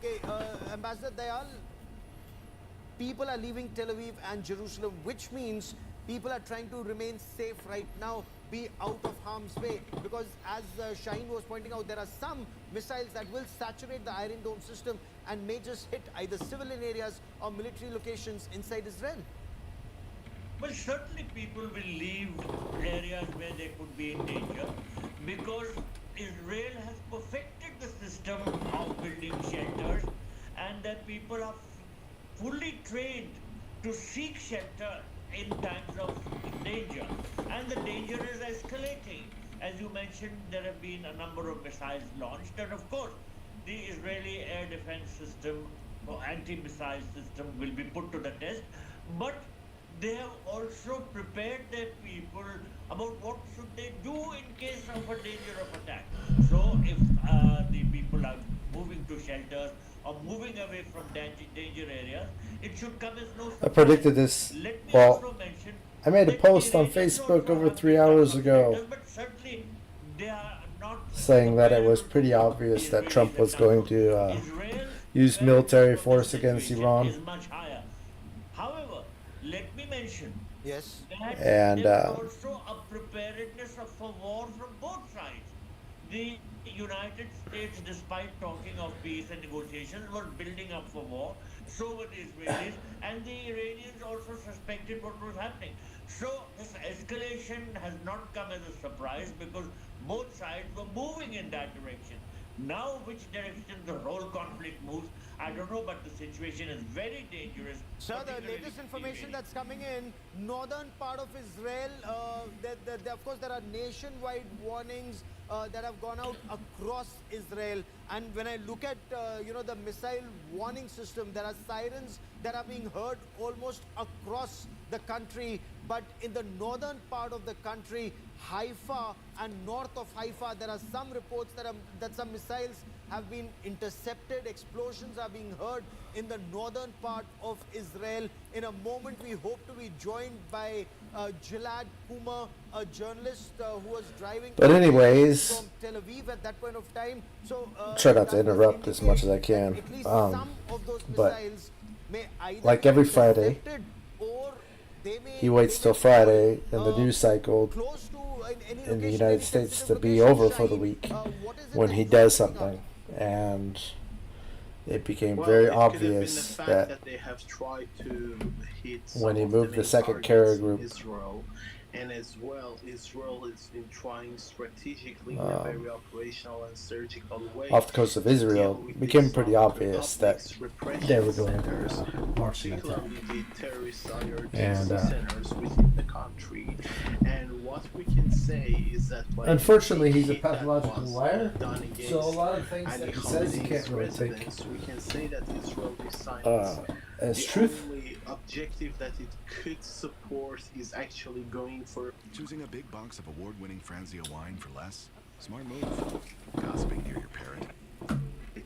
Okay, Ambassador Dayal, people are leaving Tel Aviv and Jerusalem, which means people are trying to remain safe right now, be out of harm's way. Because as Shaheen was pointing out, there are some missiles that will saturate the Iron Dome system and may just hit either civilian areas or military locations inside Israel. Well, certainly people will leave areas where they could be in danger because Israel has perfected the system of building shelters and that people are fully trained to seek shelter in times of danger. And the danger is escalating. As you mentioned, there have been a number of missiles launched, and of course, the Israeli air defense system or anti-missile system will be put to the test. But they have also prepared their people about what should they do in case of a danger of attack. So if the people are moving to shelters or moving away from danger areas, it should come as no I surprise. predicted this. Let me Well, also mention I made a that the post on Iranians Facebook also over have 3 built a hours couple of ago shelters, but certainly they are not saying that it was comparable pretty to what obvious the that Trump Israelis was have done. going So to Israel's use awareness military of the force against situation Iran. is much higher. However, let me mention Yes. that And there is also a preparedness for war from both sides. The United States, despite talking of peace and negotiations, was building up for war. So were the Israelis, and the Iranians also suspected what was happening. So this escalation has not come as a surprise because both sides were moving in that direction. Now, which direction the whole conflict moves, I don't know, but the situation is very dangerous. Sir, the particularly latest for information Iranians. that's coming in, northern part of Israel, of course, there are nationwide warnings that have gone out across Israel. And when I look at, the missile warning system, there are sirens that are being heard almost across the country. But in the northern part of the country, Haifa and north of Haifa, there are some reports that some missiles have been intercepted. Explosions are being heard in the northern part of Israel. In a moment, we hope to be joined by Gilad Kumar, a journalist who was driving But anyways, from Tel Aviv at that point of time. So try not to that does interrupt as much as I indicate can. that at least some of those But missiles may either like be every Friday, intercepted or he waits till Friday in the news cycle close to any in the location, United any States sensitive to be location. over for the Shaheen, week what is it when that he you does are picking up? something. And it became Well, very it could have been the obvious fact that that they have tried to hit when some he of moved the the main second carrier targets in group Israel, and as well, Israel has been trying strategically in a very operational and surgical way off the coast of to deal Israel, with it became these pretty obvious that complex repression they were going centers, to launch an attack. particularly the terrorist IRGC And centers within the country. And what we can say is that by unfortunately, he's a hit that pathological was liar. done against So a lot of things Ali that he says he Khamenei's can't really take residence, we can say that Israel decided as the truth. only objective that it could support is actually going for. Choosing a big box of award-winning Franzia wine for less? Smart move. Gossiping near your parent.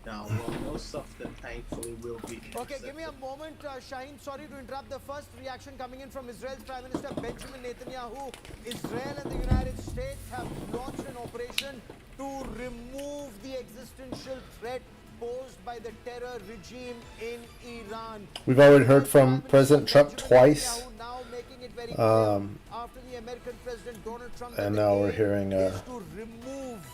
Now, well, most of them thankfully will be. Okay, give me a moment, Shaheen. Sorry to interrupt. The first reaction coming in from Israel's Prime Minister Benjamin Netanyahu. Israel and the United States have launched an operation to remove the existential threat posed by the terror regime in Iran. We've already heard from Prime President Minister Trump Benjamin twice. Netanyahu now making it very clear after the American President Donald Trump And that now the we're aim hearing, is to remove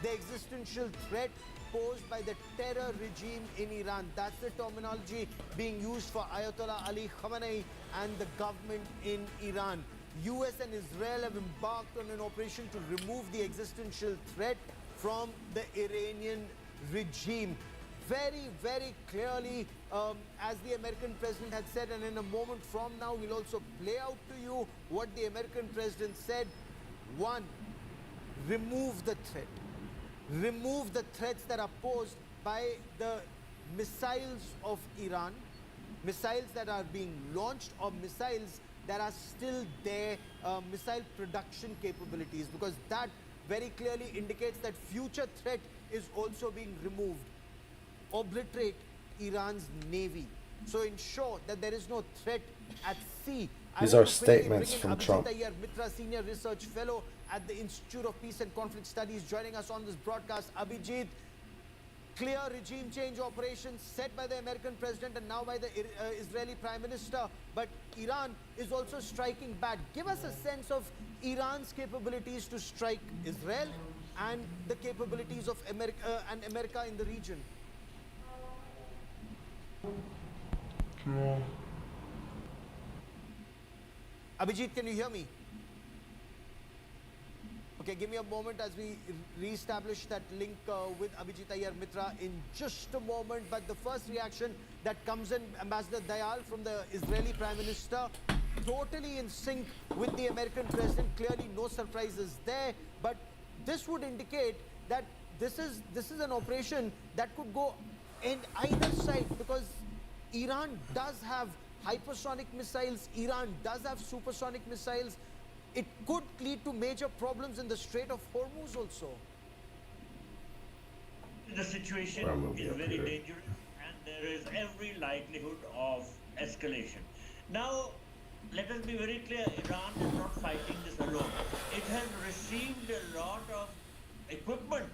the existential threat posed by the terror regime in Iran. That's the terminology being used for Ayatollah Ali Khamenei and the government in Iran. US and Israel have embarked on an operation to remove the existential threat from the Iranian regime. Very, very clearly, as the American president had said, and in a moment from now, we'll also play out to you what the American president said. One, remove the threat. Remove the threats that are posed by the missiles of Iran, missiles that are being launched or missiles that are still there, missile production capabilities, because that very clearly indicates that future threat is also being removed. Obliterate Iran's navy. So ensure that there is no threat at sea. These I are want to quickly statements bring in from Abhijit Trump. Iyer, Mitra Senior Research Fellow at the Institute of Peace and Conflict Studies, joining us on this broadcast. Abhijit, clear regime change operations set by the American president and now by the Israeli prime minister, but Iran is also striking back. Give us a sense of Iran's capabilities to strike Israel and the capabilities of America in the region. Abhijit, can you hear me? Okay, give me a moment as we re-establish that link with Abhijit Iyer Mitra in just a moment. But the first reaction that comes in, Ambassador Dayal from the Israeli Prime Minister, totally in sync with the American president. Clearly no surprises there, but this would indicate that this is an operation that could go in either side, because Iran does have hypersonic missiles, Iran does have supersonic missiles. It could lead to major problems in the Strait of Hormuz also. The situation is very dangerous and there is every likelihood of escalation. Now, let us be very clear, Iran is not fighting this alone. It has received a lot of equipment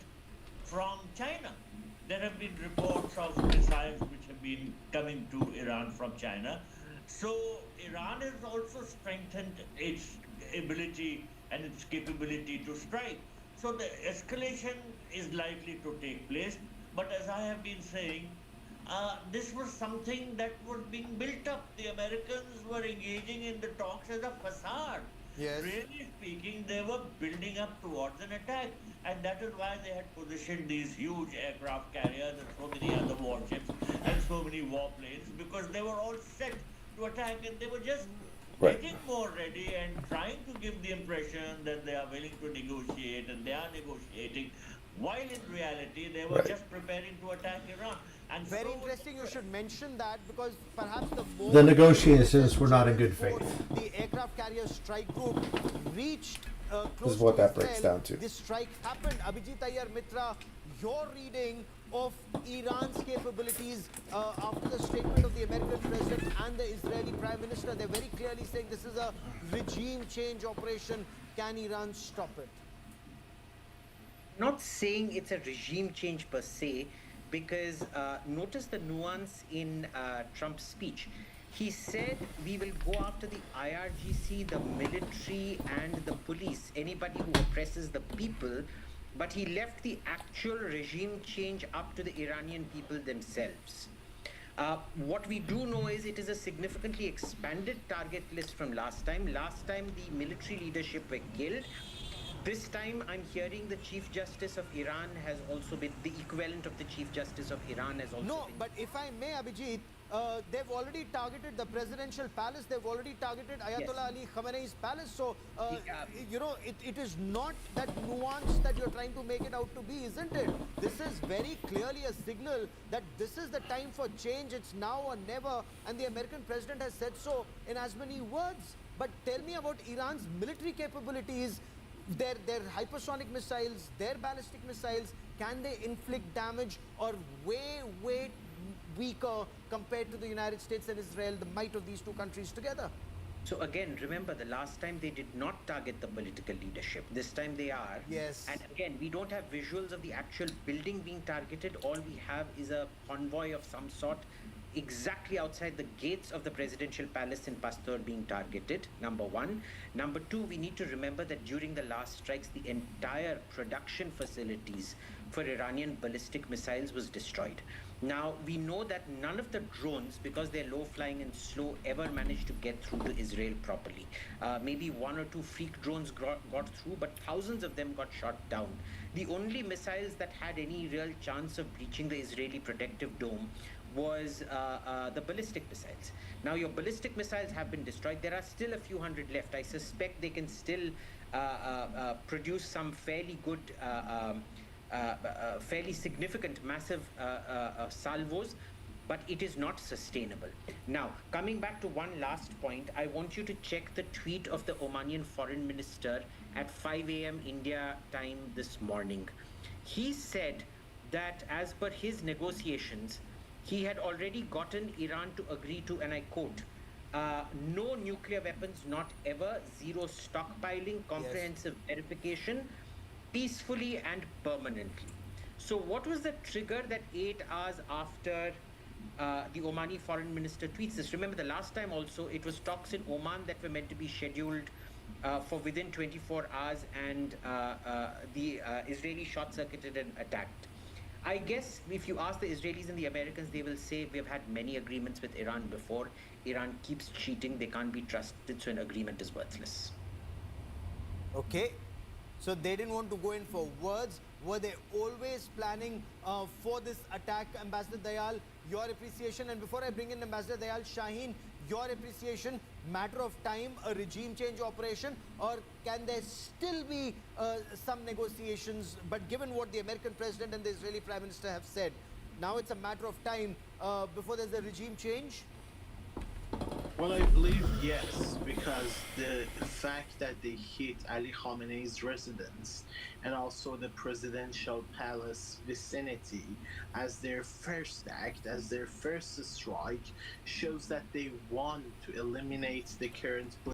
from China. There have been reports of missiles which have been coming to Iran from China. So Iran has also strengthened its ability and its capability to strike. So the escalation is likely to take place. But as I have been saying, this was something that was being built up. The Americans were engaging in the talks as a facade. Yes. Really speaking, they were building up towards an attack. And that is why they had positioned these huge aircraft carriers and so many other warships and so many warplanes, because they were all set to attack and they were just getting more ready and trying to give the impression that they are willing to negotiate, and they are negotiating, while in reality they were just preparing to attack Iran. And Very so interesting you should mention that, because perhaps The negotiations were not in good faith. The aircraft carrier strike group reached close This is what to that breaks Israel. down to. This strike happened. Abhijit Iyer Mitra, your reading of Iran's capabilities after the statement of the American president and the Israeli prime minister. They're very clearly saying this is a regime change operation. Can Iran stop it? Not saying it's a regime change per se, because notice the nuance in Trump's speech. He said we will go after the IRGC, the military and the police, anybody who oppresses the people, but he left the actual regime change up to the Iranian people themselves. What we do know is it is a significantly expanded target list from last time. Last time the military leadership were killed. This time I'm hearing the Chief Justice of Iran has also been, the equivalent of the Chief Justice of Iran has also No, been. but if I may, Abhijit, they've already targeted the presidential palace. They've already targeted Ayatollah Ali Khamenei's palace. So, you know, it is not that nuance that you're trying to make it out to be, isn't it? This is very clearly a signal that this is the time for change. It's now or never. And the American president has said so in as many words. But tell me about Iran's military capabilities. Their hypersonic missiles, their ballistic missiles, can they inflict damage, or way weaker compared to the United States and Israel, the might of these two countries together? So again, remember the last time they did not target the political leadership. This time they are. Yes. And again, we don't have visuals of the actual building being targeted. All we have is a convoy of some sort exactly outside the gates of the presidential palace in Pasteur being targeted, number one. Number two, we need to remember that during the last strikes, the entire production facilities for Iranian ballistic missiles was destroyed. Now, we know that none of the drones, because they're low flying and slow, ever managed to get through to Israel properly. Maybe one or two freak drones got through, but thousands of them got shot down. The only missiles that had any real chance of breaching the Israeli protective dome was the ballistic missiles. Now, your ballistic missiles have been destroyed. There are still a few hundred left. I suspect they can still produce some fairly good, fairly significant, massive salvos, but it is not sustainable. Now, coming back to one last point, I want you to check the tweet of the Omanian foreign minister at 5 a.m. India time this morning. He said that as per his negotiations, he had already gotten Iran to agree to, and I quote, no nuclear weapons, not ever, zero stockpiling, comprehensive verification, peacefully and permanently. So, what was the trigger that 8 hours after the Omani foreign minister tweets this? Remember, the last time also it was talks in Oman that were meant to be scheduled for within 24 hours, and the Israeli short circuited and attacked. I guess if you ask the Israelis and the Americans, they will say we've had many agreements with Iran before. Iran keeps cheating, they can't be trusted, so an agreement is worthless. Okay, so they didn't want to go in for words. Were they always planning for this attack, Ambassador Dayal? Your appreciation, and before I bring in Ambassador Dayal, Shaheen, your appreciation, matter of time, a regime change operation, or can there still be some negotiations? But given what the American president and the Israeli prime minister have said, now it's a matter of time before there's a regime change? Well, I believe yes, because the fact that they hit Ali Khamenei's residence and also the presidential palace vicinity as their first act, as their first strike, shows that they want to eliminate the current